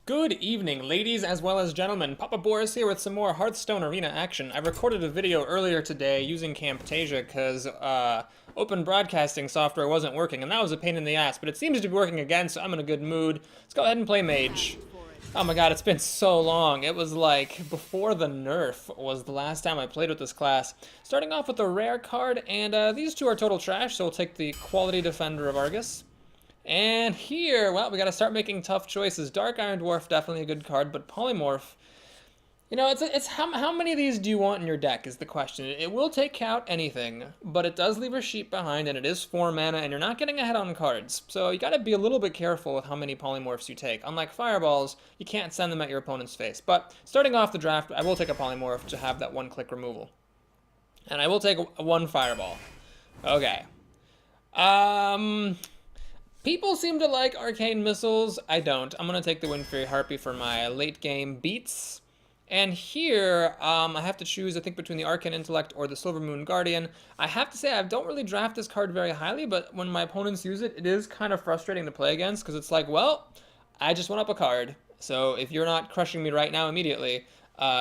Good evening, ladies as well as gentlemen. Papa Boris here with some more Hearthstone Arena action. I recorded a video earlier today using Camtasia because open broadcasting software wasn't working, and that was a pain in the ass, but it seems to be working again, so I'm in a good mood. Let's go ahead and play Mage. Oh my god, it's been so long. It was like before the nerf was the last time I played with this class. Starting off with a rare card, and these two are total trash, so we'll take the Quality Defender of Argus. And here, well, we got to start making tough choices. Dark Iron Dwarf, definitely a good card, but Polymorph, you know, it's how many of these do you want in your deck is the question. It will take out anything, but it does leave a sheep behind, and it is 4 mana, and you're not getting ahead on cards. So you got to be a little bit careful with how many Polymorphs you take. Unlike Fireballs, you can't send them at your opponent's face. But starting off the draft, I will take a Polymorph to have that one-click removal. And I will take one Fireball. Okay. People seem to like Arcane Missiles. I don't. I'm going to take the Windfury Harpy for my late game beats. And here, I have to choose, I think, between the Arcane Intellect or the Silvermoon Guardian. I have to say, I don't really draft this card very highly, but when my opponents use it, it is kind of frustrating to play against, because it's like, well, I just went up a card. So if you're not crushing me right now immediately,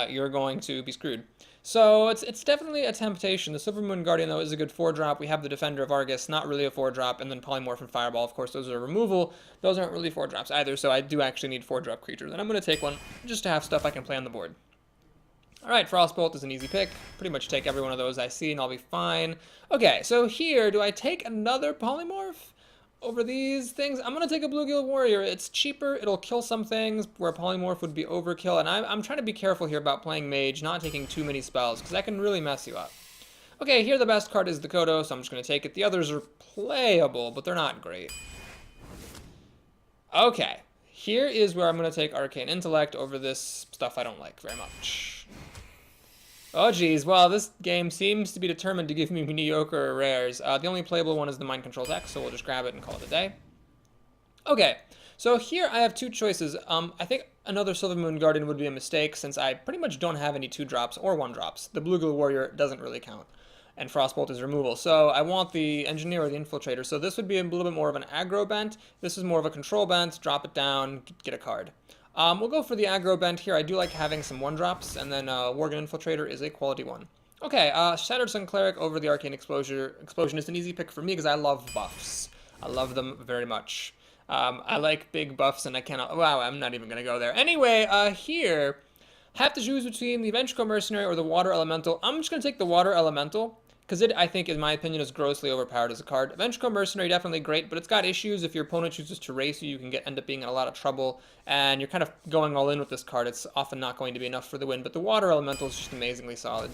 you're going to be screwed. So it's definitely a temptation. The Silvermoon Guardian, though, is a good 4-drop. We have the Defender of Argus, not really a 4-drop, and then Polymorph and Fireball. Of course, those are removal. Those aren't really 4-drops either, so I do actually need 4-drop creatures. And I'm going to take one just to have stuff I can play on the board. Alright, Frostbolt is an easy pick. Pretty much take every one of those I see, and I'll be fine. Okay, so here, do I take another Polymorph over these things? I'm going to take a Bluegill Warrior. It's cheaper, it'll kill some things where Polymorph would be overkill, and I'm trying to be careful here about playing Mage, not taking too many spells, because that can really mess you up. Okay, here the best card is the Kodo, so I'm just going to take it. The others are playable, but they're not great. Okay, here is where I'm going to take Arcane Intellect over this stuff I don't like very much. Oh geez, well this game seems to be determined to give me mediocre rares. The only playable one is the Mind Control deck, so we'll just grab it and call it a day. Okay, so here I have two choices. I think another Silvermoon Guardian would be a mistake since I pretty much don't have any 2-drops or 1-drops. The Bluegill Warrior doesn't really count, and Frostbolt is removal. So I want the Engineer or the Infiltrator. So this would be a little bit more of an aggro bent. This is more of a control bent. Drop it down, get a card. We'll go for the aggro bent here. I do like having some 1-drops, and then Worgen Infiltrator is a quality 1. Okay, Shattered Sun Cleric over the Arcane Explosion is an easy pick for me because I love buffs. I love them very much. I like big buffs, and I cannot... Wow, I'm not even going to go there. Anyway, here, have to choose between the Ventricle Mercenary or the Water Elemental. I'm just going to take the Water Elemental, because it, I think, in my opinion, is grossly overpowered as a card. Ventricle Mercenary, definitely great, but it's got issues. If your opponent chooses to race you, you can end up being in a lot of trouble, and you're kind of going all in with this card. It's often not going to be enough for the win, but the Water Elemental is just amazingly solid.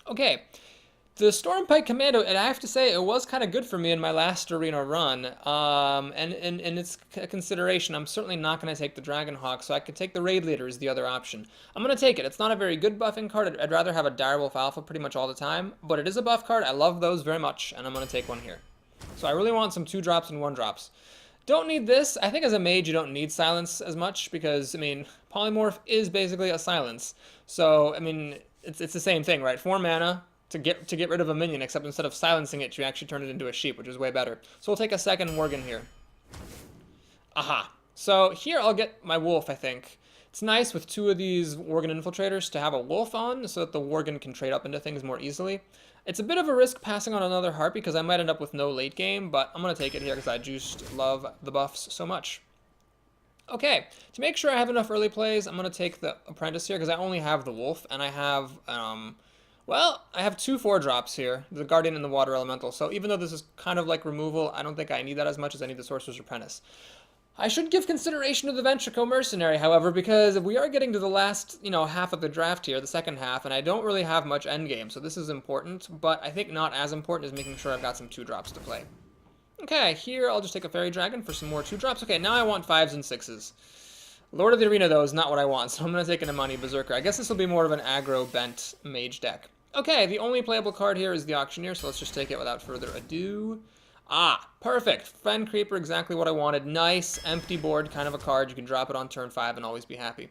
Okay, the Stormpike Commando, and I have to say, it was kind of good for me in my last arena run, and its consideration, I'm certainly not going to take the Dragonhawk, so I could take the Raid Leader as the other option. I'm going to take it. It's not a very good buffing card. I'd rather have a Direwolf Alpha pretty much all the time, but it is a buff card. I love those very much, and I'm going to take one here. So I really want some 2-drops and 1-drops. Don't need this. I think as a mage, you don't need silence as much because, I mean, Polymorph is basically a silence. So, I mean, it's the same thing, right? 4 mana to get rid of a minion, except instead of silencing it, you actually turn it into a sheep, which is way better. So we'll take a second Worgen here. Aha. So here I'll get my wolf, I think. It's nice with 2 of these Worgen Infiltrators to have a wolf on so that the Worgen can trade up into things more easily. It's a bit of a risk passing on another Harpy because I might end up with no late game, but I'm going to take it here because I just love the buffs so much. Okay, to make sure I have enough early plays, I'm going to take the Apprentice here because I only have the wolf, and I have... well, I have 2 4-drops here, the Guardian and the Water Elemental, so even though this is kind of like removal, I don't think I need that as much as I need the Sorcerer's Apprentice. I should give consideration to the Ventricle Mercenary, however, because we are getting to the last, half of the draft here, the second half, and I don't really have much endgame, so this is important, but I think not as important as making sure I've got some 2-drops to play. Okay, here I'll just take a Fairy Dragon for some more 2-drops. Okay, now I want 5s and 6s. Lord of the Arena, though, is not what I want, so I'm going to take an Imani Berserker. I guess this will be more of an aggro-bent mage deck. Okay, the only playable card here is the Auctioneer, so let's just take it without further ado. Ah, perfect. Fen Creeper, exactly what I wanted. Nice, empty board kind of a card. You can drop it on turn 5 and always be happy.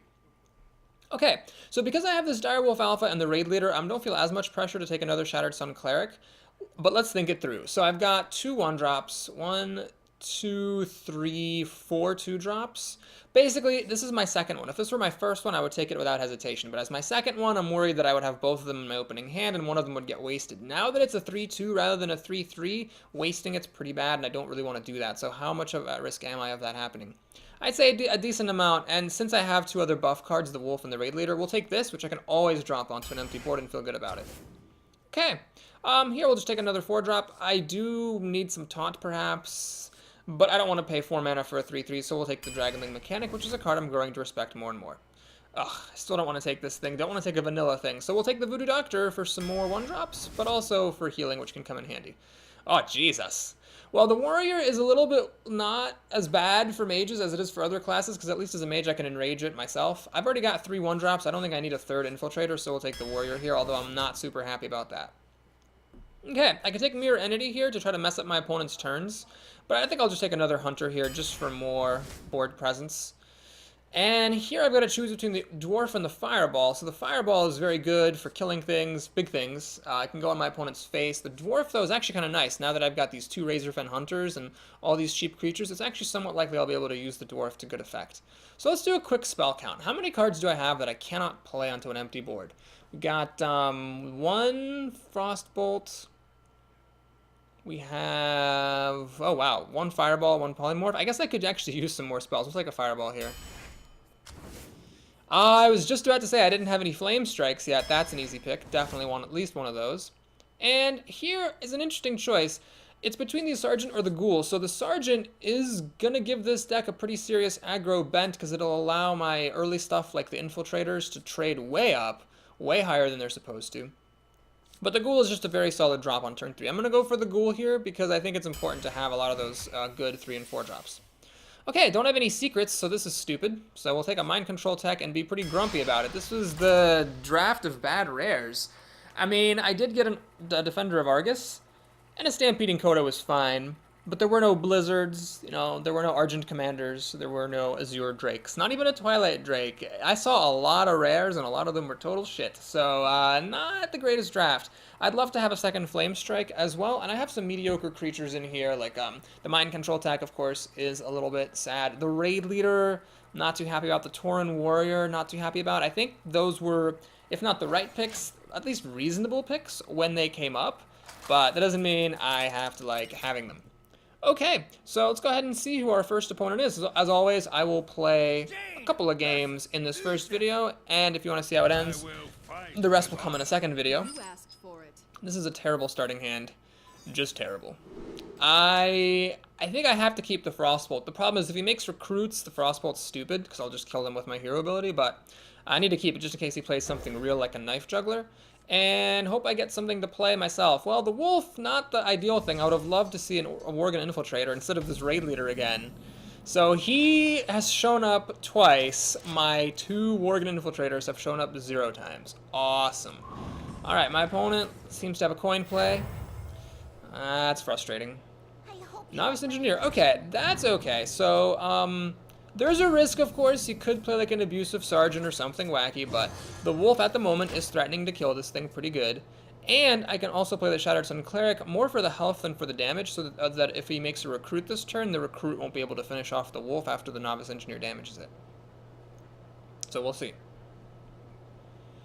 Okay, so because I have this Direwolf Alpha and the Raid Leader, I don't feel as much pressure to take another Shattered Sun Cleric, but let's think it through. So I've got 2 1-drops. 1, 2, 3, 4 2-drops. Basically, this is my second one. If this were my first one, I would take it without hesitation. But as my second one, I'm worried that I would have both of them in my opening hand, and one of them would get wasted. Now that it's a 3-2 rather than a 3-3, wasting it's pretty bad, and I don't really want to do that. So how much of at risk am I of that happening? I'd say a decent amount, and since I have 2 other buff cards, the Wolf and the Raid Leader, we'll take this, which I can always drop onto an empty board and feel good about it. Okay, here we'll just take another 4-drop. I do need some Taunt, perhaps, but I don't want to pay 4 mana for a 3-3, so we'll take the Dragonling Mechanic, which is a card I'm growing to respect more and more. Ugh, I still don't want to take this thing. Don't want to take a vanilla thing. So we'll take the Voodoo Doctor for some more 1-drops, but also for healing, which can come in handy. Oh, Jesus. Well, the Warrior is a little bit not as bad for mages as it is for other classes, because at least as a mage I can enrage it myself. I've already got 3 1-drops. I don't think I need a 3rd Infiltrator, so we'll take the Warrior here, although I'm not super happy about that. Okay, I can take Mirror Entity here to try to mess up my opponent's turns, but I think I'll just take another Hunter here just for more board presence. And here I've got to choose between the Dwarf and the Fireball. So the Fireball is very good for killing things, big things. I can go on my opponent's face. The Dwarf, though, is actually kind of nice. Now that I've got these 2 Razorfen Hunters and all these cheap creatures, it's actually somewhat likely I'll be able to use the Dwarf to good effect. So let's do a quick spell count. How many cards do I have that I cannot play onto an empty board? We got 1 Frostbolt. We have, oh wow, 1 Fireball, 1 Polymorph. I guess I could actually use some more spells. Let's take a Fireball here. I was just about to say I didn't have any Flame Strikes yet. That's an easy pick. Definitely want at least one of those. And here is an interesting choice. It's between the Sergeant or the Ghoul. So the Sergeant is going to give this deck a pretty serious aggro bent because it'll allow my early stuff like the Infiltrators to trade way up, way higher than they're supposed to. But the Ghoul is just a very solid drop on turn 3. I'm going to go for the Ghoul here because I think it's important to have a lot of those good 3 and 4 drops. Okay, don't have any secrets, so this is stupid. So we'll take a Mind Control tech and be pretty grumpy about it. This was the draft of bad rares. I mean, I did get a Defender of Argus, and a Stampeding Coda was fine. But there were no Blizzards, you know, there were no Argent Commanders, there were no Azure Drakes, not even a Twilight Drake. I saw a lot of rares, and a lot of them were total shit, so not the greatest draft. I'd love to have a second Flame Strike as well, and I have some mediocre creatures in here, like the Mind Control Attack, of course, is a little bit sad. The Raid Leader, not too happy about. The Tauren Warrior, not too happy about. I think those were, if not the right picks, at least reasonable picks when they came up, but that doesn't mean I have to like having them. Okay, so let's go ahead and see who our first opponent is. As always, I will play a couple of games in this first video, and if you want to see how it ends, the rest will come in a second video. This is a terrible starting hand. Just terrible. I think I have to keep the Frostbolt. The problem is if he makes recruits, the Frostbolt's stupid, because I'll just kill them with my hero ability, but I need to keep it just in case he plays something real like a Knife Juggler. And hope I get something to play myself. Well, the Wolf, not the ideal thing. I would have loved to see a Worgen Infiltrator instead of this Raid Leader again. So he has shown up twice. My 2 Worgen Infiltrators have shown up 0 times. Awesome. Alright, my opponent seems to have a coin play. That's frustrating. Novice Engineer. Okay, that's okay. So, there's a risk, of course, you could play like an Abusive Sergeant or something wacky, but the Wolf at the moment is threatening to kill this thing pretty good. And I can also play the Shattered Sun Cleric more for the health than for the damage, so that if he makes a recruit this turn, the recruit won't be able to finish off the Wolf after the Novice Engineer damages it. So we'll see.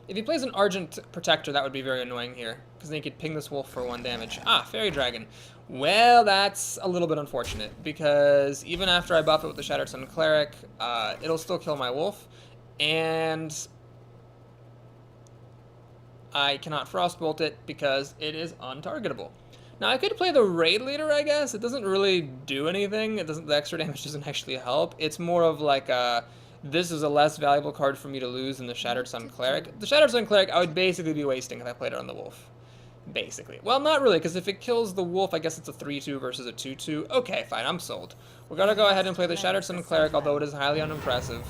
If he plays an Argent Protector, that would be very annoying here, because then he could ping this Wolf for 1 damage. Ah, Fairy Dragon. Well, that's a little bit unfortunate, because even after I buff it with the Shattered Sun Cleric, it'll still kill my Wolf, and I cannot Frostbolt it because it is untargetable. Now, I could play the Raid Leader, I guess. It doesn't really do anything. The extra damage doesn't actually help. It's more of like this is a less valuable card for me to lose than the Shattered Sun Cleric. The Shattered Sun Cleric I would basically be wasting if I played it on the Wolf. Basically. Well, not really, because if it kills the Wolf, I guess it's a 3-2 versus a 2-2. Okay, fine, I'm sold. We're gonna go ahead and play the Shattered Sun Cleric, although it is highly unimpressive.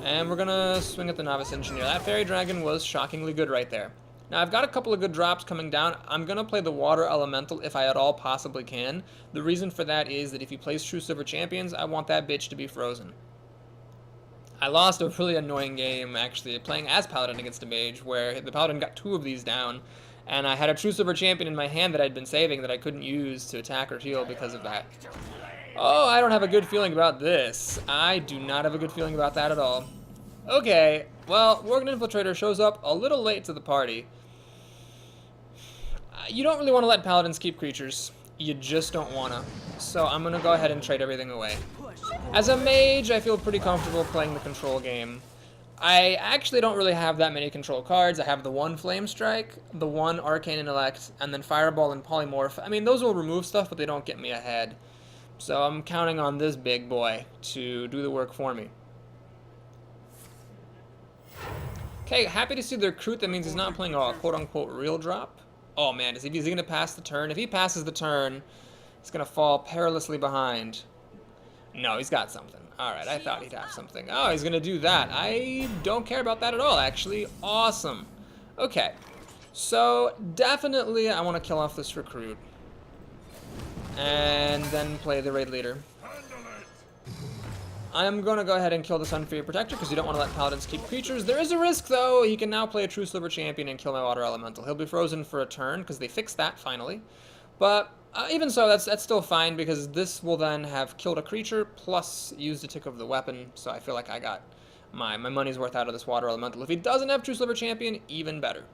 And we're gonna swing at the Novice Engineer. That Fairy Dragon was shockingly good right there. Now, I've got a couple of good drops coming down. I'm gonna play the Water Elemental if I at all possibly can. The reason for that is that if he plays True Silver Champions, I want that bitch to be frozen. I lost a really annoying game, actually, playing as Paladin against a Mage, where the Paladin got 2 of these down, and I had a True Silver Champion in my hand that I'd been saving that I couldn't use to attack or heal because of that. Oh, I don't have a good feeling about this. I do not have a good feeling about that at all. Okay, well, Worgen Infiltrator shows up a little late to the party. You don't really want to let Paladins keep creatures. You just don't want to. So I'm going to go ahead and trade everything away. As a mage, I feel pretty comfortable playing the control game. I actually don't really have that many control cards. I have the one Flame Strike, the one Arcane Intellect, and then Fireball and Polymorph. I mean, those will remove stuff, but they don't get me ahead. So I'm counting on this big boy to do the work for me. Okay, happy to see the recruit. That means he's not playing a quote-unquote real drop. Oh man, is he going to pass the turn? If he passes the turn, he's going to fall perilously behind. No, he's got something. Alright, I thought he'd have something. Oh, he's going to do that. I don't care about that at all, actually. Awesome. Okay, so definitely I want to kill off this recruit. And then play the raid leader. I'm going to go ahead and kill this Unfear Protector because you don't want to let Paladins keep creatures. There is a risk, though. He can now play a True Silver Champion and kill my Water Elemental. He'll be frozen for a turn because they fixed that finally. But even so, that's still fine because this will then have killed a creature plus used a tick of the weapon. So I feel like I got my money's worth out of this Water Elemental. If he doesn't have True Silver Champion, even better.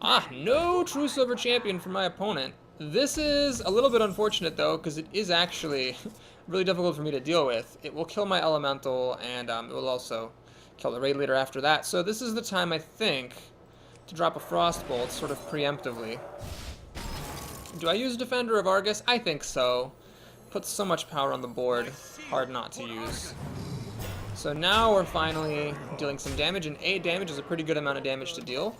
Ah, no True Silver Champion for my opponent. This is a little bit unfortunate, though, because it is actually really difficult for me to deal with. It will kill my Elemental, and it will also kill the Raid Leader after that. So this is the time, I think, to drop a Frostbolt, sort of preemptively. Do I use Defender of Argus? I think so. Puts so much power on the board. Hard not to use. So now we're finally dealing some damage, and 8 damage is a pretty good amount of damage to deal.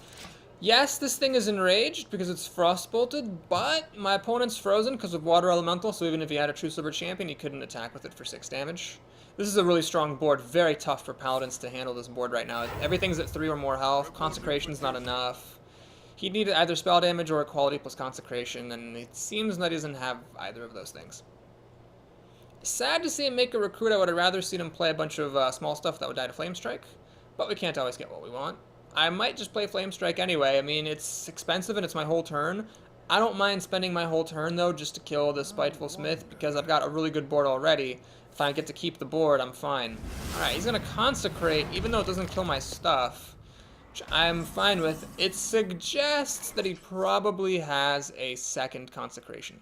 Yes, this thing is enraged because it's frostbolted, but my opponent's frozen because of Water Elemental, so even if he had a True Silver Champion, he couldn't attack with it for 6 damage. This is a really strong board, very tough for Paladins to handle this board right now. Everything's at 3 or more health, Consecration's not enough. He'd need either spell damage or Equality plus Consecration, and it seems that he doesn't have either of those things. Sad to see him make a recruit. I would have rather seen him play a bunch of small stuff that would die to Flame Strike, but we can't always get what we want. I might just play Flame Strike anyway. I mean, it's expensive and it's my whole turn. I don't mind spending my whole turn, though, just to kill the Spiteful Smith, because I've got a really good board already. If I get to keep the board, I'm fine. Alright, he's going to Consecrate, even though it doesn't kill my stuff, which I'm fine with. It suggests that he probably has a second Consecration.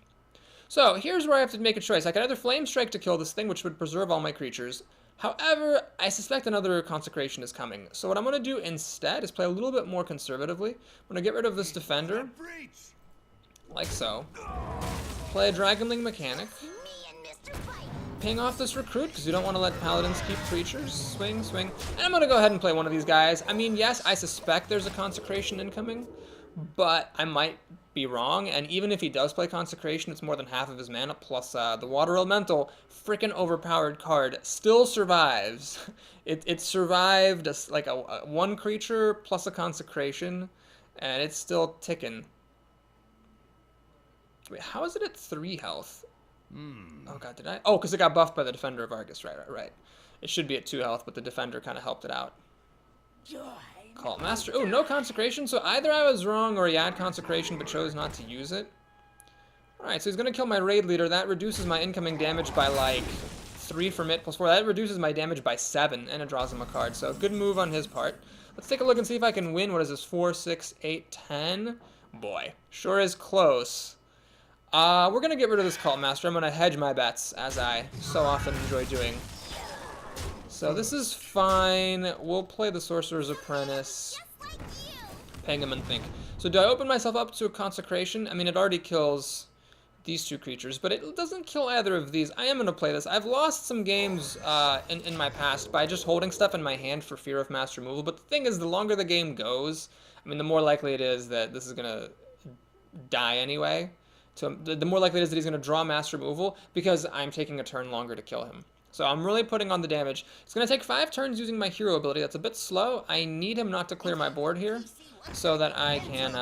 So, here's where I have to make a choice. I could either Flame Strike to kill this thing, which would preserve all my creatures. However, I suspect another Consecration is coming. So what I'm going to do instead is play a little bit more conservatively. I'm going to get rid of this Defender, like so. Play a Dragonling Mechanic. Ping off this Recruit, because you don't want to let Paladins keep creatures. Swing, swing. And I'm going to go ahead and play one of these guys. I mean, yes, I suspect there's a Consecration incoming, but I might be wrong, and even if he does play Consecration, it's more than half of his mana, plus the Water Elemental, freaking overpowered card, still survives. It survived like a one creature plus a Consecration, and it's still ticking. Wait, how is it at 3 health? Oh god, did I? Oh, because it got buffed by the Defender of Argus, right. It should be at 2 health, but the Defender kind of helped it out. Cult Master. Oh, no Consecration, so either I was wrong or he had Consecration but chose not to use it. Alright, so he's going to kill my Raid Leader. That reduces my incoming damage by like 3 from it plus 4. That reduces my damage by 7, and it draws him a card. So good move on his part. Let's take a look and see if I can win. What is this? 4, 6, 8, 10? Boy, sure is close. We're going to get rid of this Cult Master. I'm going to hedge my bets, as I so often enjoy doing. So this is fine. We'll play the Sorcerer's Apprentice. Ping him and think. So do I open myself up to a Consecration? I mean, it already kills these 2 creatures, but it doesn't kill either of these. I am going to play this. I've lost some games in my past by just holding stuff in my hand for fear of mass removal, but the thing is, the longer the game goes, I mean, the more likely it is that this is going to die anyway. So the more likely it is that he's going to draw mass removal because I'm taking a turn longer to kill him. So I'm really putting on the damage. It's going to take 5 turns using my hero ability. That's a bit slow. I need him not to clear my board here so that I can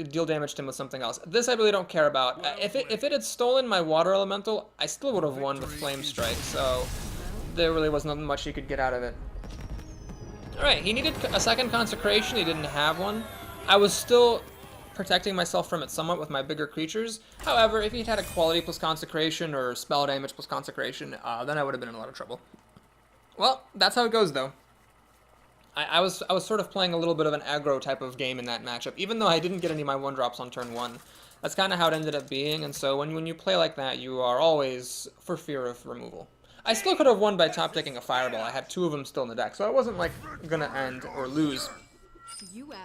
deal damage to him with something else. This I really don't care about. If it had stolen my Water Elemental, I still would have won with Flame Strike. So there really was nothing much he could get out of it. Alright, he needed a second Consecration. He didn't have one. I was still protecting myself from it somewhat with my bigger creatures. However, if he'd had a quality plus consecration or spell damage plus consecration, then I would have been in a lot of trouble. Well, that's how it goes, though. I was sort of playing a little bit of an aggro type of game in that matchup, even though I didn't get any of my 1-drops on turn 1. That's kind of how it ended up being, and so when you play like that, you are always for fear of removal. I still could have won by top decking a Fireball. I had 2 of them still in the deck, so I wasn't like gonna end or lose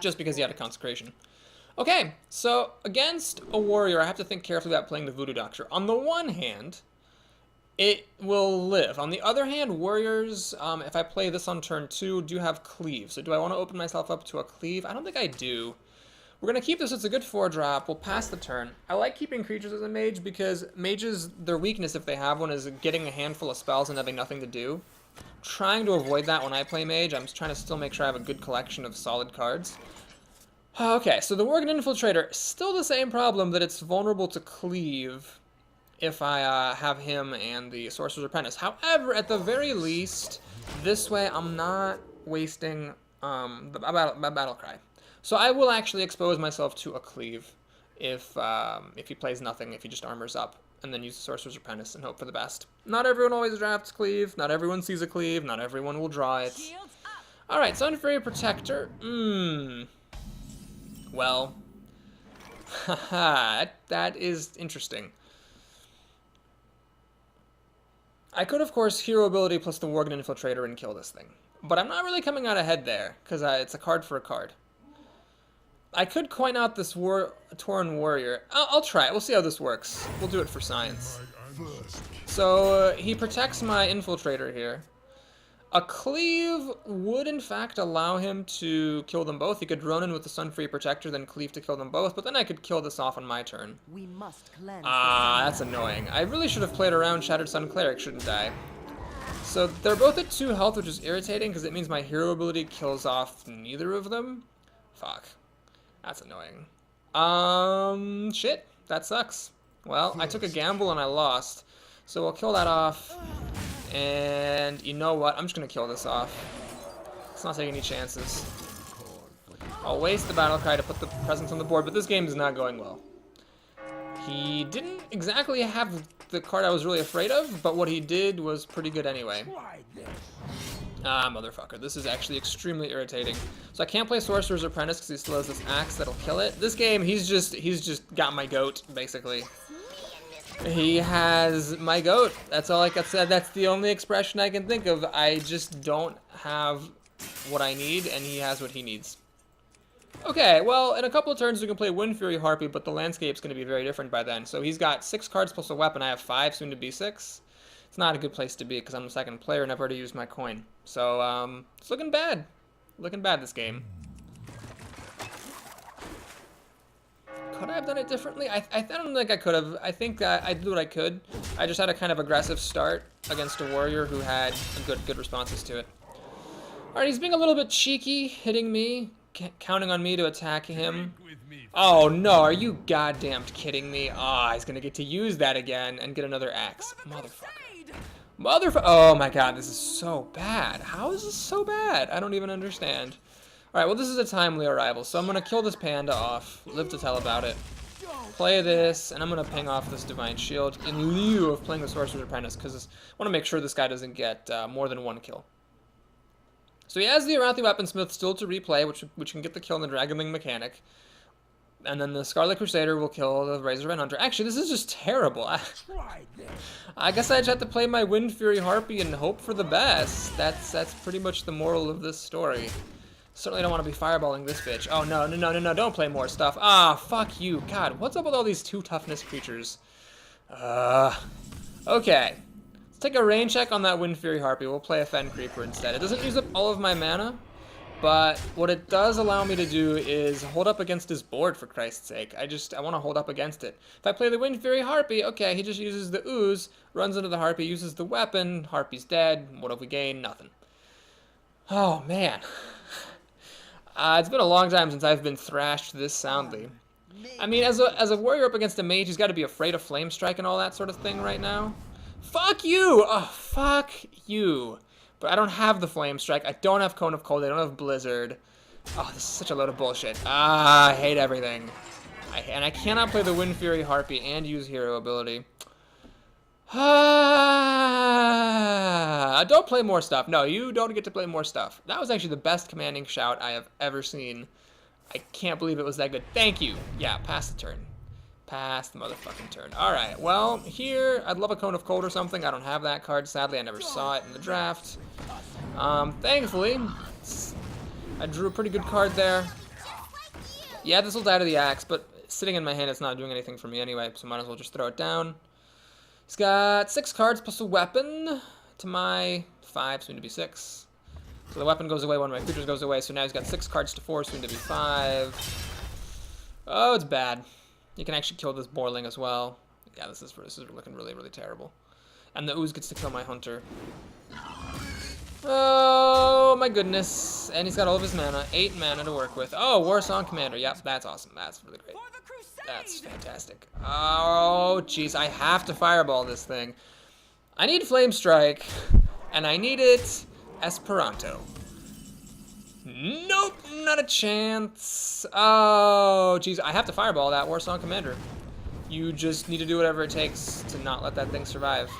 just because he had a Consecration. Okay, so against a Warrior, I have to think carefully about playing the Voodoo Doctor. On the one hand, it will live. On the other hand, Warriors, if I play this on turn 2, do have Cleave. So do I want to open myself up to a Cleave? I don't think I do. We're going to keep this. It's a good 4-drop. We'll pass the turn. I like keeping creatures as a mage because mages, their weakness, if they have one, is getting a handful of spells and having nothing to do. I'm trying to avoid that when I play mage. I'm trying to still make sure I have a good collection of solid cards. Okay, so the Worgen Infiltrator, still the same problem that it's vulnerable to Cleave if I have him and the Sorcerer's Apprentice. However, at the very least, this way I'm not wasting my battle cry. So I will actually expose myself to a Cleave if he plays nothing, if he just armors up, and then use the Sorcerer's Apprentice and hope for the best. Not everyone always drafts Cleave, not everyone sees a Cleave, not everyone will draw it. Alright, Sunfury Protector. Well, haha, that is interesting. I could, of course, Hero Ability plus the Worgen Infiltrator and kill this thing. But I'm not really coming out ahead there, because it's a card for a card. I could coin out this Tauren Warrior. I'll try it. We'll see how this works. We'll do it for science. So, he protects my Infiltrator here. A Cleave would, in fact, allow him to kill them both. He could Ronin with the Sunfury Protector, then Cleave to kill them both, but then I could kill this off on my turn. We must cleanse that's annoying. I really should have played around Shattered Sun Cleric, shouldn't I? So they're both at 2 health, which is irritating, because it means my hero ability kills off neither of them. Fuck. That's annoying. Shit. That sucks. Well, I took a gamble and I lost. So we'll kill that off. And you know what? I'm just going to kill this off. Let's not take any chances. I'll waste the battle cry to put the presence on the board, but this game is not going well. He didn't exactly have the card I was really afraid of, but what he did was pretty good anyway. Motherfucker. This is actually extremely irritating. So I can't play Sorcerer's Apprentice because he still has this axe that'll kill it. This game, he's just got my goat, basically. He has my goat. That's all I can say. That's the only expression I can think of. I just don't have what I need, and he has what he needs. Okay, well, in a couple of turns we can play Wind Fury Harpy, but the landscape's going to be very different by then. So he's got 6 cards plus a weapon. I have 5, soon to be 6. It's not a good place to be because I'm the second player and I've already used my coin. So, it's looking bad. Looking bad, this game. Could I have done it differently? I don't think I could have. I think I did what I could. I just had a kind of aggressive start against a warrior who had good responses to it. Alright, he's being a little bit cheeky, hitting me, counting on me to attack him. Oh no, are you goddamn kidding me? Ah, he's gonna get to use that again and get another axe. Motherfucker. Oh my god, this is so bad. How is this so bad? I don't even understand. Alright, well this is a timely arrival, so I'm gonna kill this panda off, live to tell about it. Play this, and I'm gonna ping off this Divine Shield in lieu of playing the Sorcerer's Apprentice, because I want to make sure this guy doesn't get more than 1 kill. So he has the Arathi Weaponsmith still to replay, which can get the kill in the Dragonling mechanic. And then the Scarlet Crusader will kill the Razorven Hunter. Actually, this is just terrible. I guess I just have to play my Wind Fury Harpy and hope for the best. That's pretty much the moral of this story. Certainly don't want to be fireballing this bitch. Oh, no, don't play more stuff. Ah, fuck you. God, what's up with all these 2 toughness creatures? Okay. Let's take a rain check on that Wind Fury Harpy. We'll play a Fen Creeper instead. It doesn't use up all of my mana, but what it does allow me to do is hold up against his board, for Christ's sake. I want to hold up against it. If I play the Wind Fury Harpy, okay, he just uses the ooze, runs into the Harpy, uses the weapon, Harpy's dead. What have we gained? Nothing. Oh, man. It's been a long time since I've been thrashed this soundly. I mean, as a warrior up against a mage, he's got to be afraid of Flame Strike and all that sort of thing right now. Fuck you! Oh, fuck you. But I don't have the Flame Strike. I don't have Cone of Cold. I don't have Blizzard. Oh, this is such a load of bullshit. I hate everything. And I cannot play the Wind Fury Harpy and use hero ability. Don't play more stuff. No, you don't get to play more stuff. That was actually the best commanding shout I have ever seen. I can't believe it was that good. Thank you. Yeah, pass the turn. Pass the motherfucking turn. Alright, well, here, I'd love a Cone of Cold or something. I don't have that card, sadly. I never saw it in the draft. Thankfully, I drew a pretty good card there. Yeah, this will die to the axe, but sitting in my hand, it's not doing anything for me anyway, so might as well just throw it down. He's got 6 cards plus a weapon to my 5, soon to be 6. So the weapon goes away, one of my creatures goes away, so now he's got 6 cards to 4, soon to be 5. Oh, it's bad. You can actually kill this Boarling as well. Yeah, this is looking really, really terrible. And the Ooze gets to kill my Hunter. Oh, my goodness. And he's got all of his mana. 8 mana to work with. Oh, War Song Commander. Yep, that's awesome. That's really great. That's fantastic. Oh, jeez. I have to Fireball this thing. I need Flame Strike. And I need it Esperanto. Nope, not a chance. Oh, jeez. I have to Fireball that War Song Commander. You just need to do whatever it takes to not let that thing survive.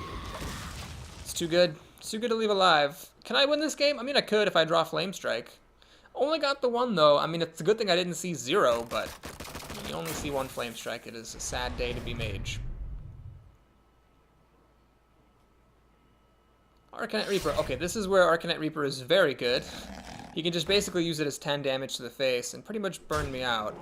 It's too good. It's too good to leave alive. Can I win this game? I mean, I could if I draw Flame Strike. Only got the 1, though. I mean, it's a good thing I didn't see 0, but when you only see 1 Flame Strike, it is a sad day to be Mage. Arcanite Reaper. Okay, this is where Arcanite Reaper is very good. He can just basically use it as 10 damage to the face and pretty much burn me out.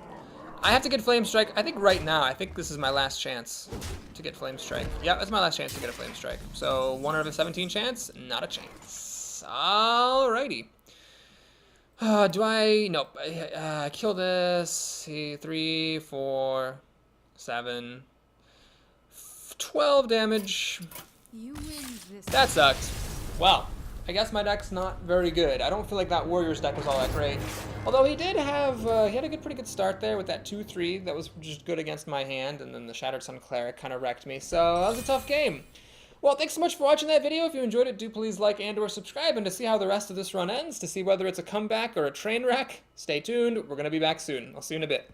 I have to get Flame Strike. I think right now, I think this is my last chance to get Flame Strike. Yeah, that's my last chance to get a Flame Strike. So 1 out of a 17 chance? Not a chance. Alrighty. Do I... Nope. I kill this. See, 3, 4, 7, 12 damage. You win this. That sucked. Well, I guess my deck's not very good. I don't feel like that Warriors deck was all that great. Although he did have, he had a pretty good start there with that 2-3 that was just good against my hand, and then the Shattered Sun Cleric kind of wrecked me, so that was a tough game. Well, thanks so much for watching that video. If you enjoyed it, do please like and or subscribe, and to see how the rest of this run ends, to see whether it's a comeback or a train wreck, stay tuned. We're going to be back soon. I'll see you in a bit.